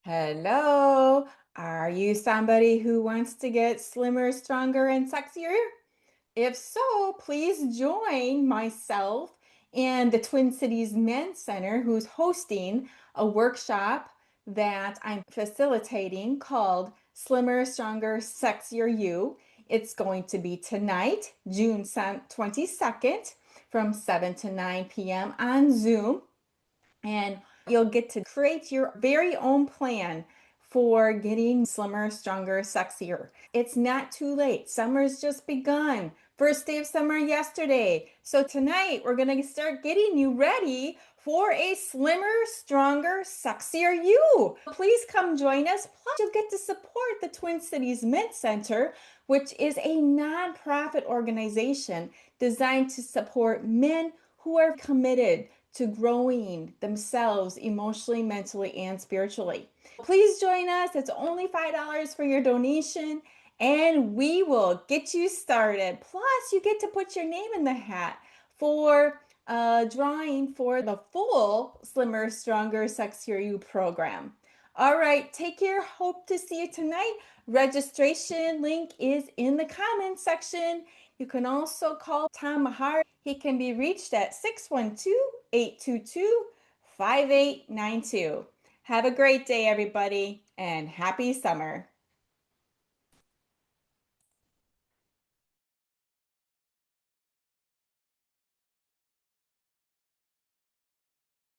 Hello. Are you somebody who wants to get slimmer, stronger, and sexier? If so, please join myself and the Twin Cities Men's Center, who's hosting a workshop that I'm facilitating called Slimmer, Stronger, Sexier You. It's going to be tonight, June 22nd, from 7 to 9 p.m. on Zoom. And you'll get to create your very own plan for getting slimmer, stronger, sexier. It's not too late. Summer's just begun. First day of summer yesterday. So tonight we're going to start getting you ready for a slimmer, stronger, sexier you. Please come join us. Plus, you'll get to support the Twin Cities Men's Center, which is a nonprofit organization designed to support men who are committed to growing themselves emotionally, mentally, and spiritually. Please join us. It's only $5 for your donation, and we will get you started. Plus, you get to put your name in the hat for a drawing for the full Slimmer, Stronger, Sexier You program. All right, take care. Hope to see you tonight. Registration link is in the comments section. You can also call Tom Maher. He can be reached at 612-822-5892. Have a great day, everybody, and happy summer.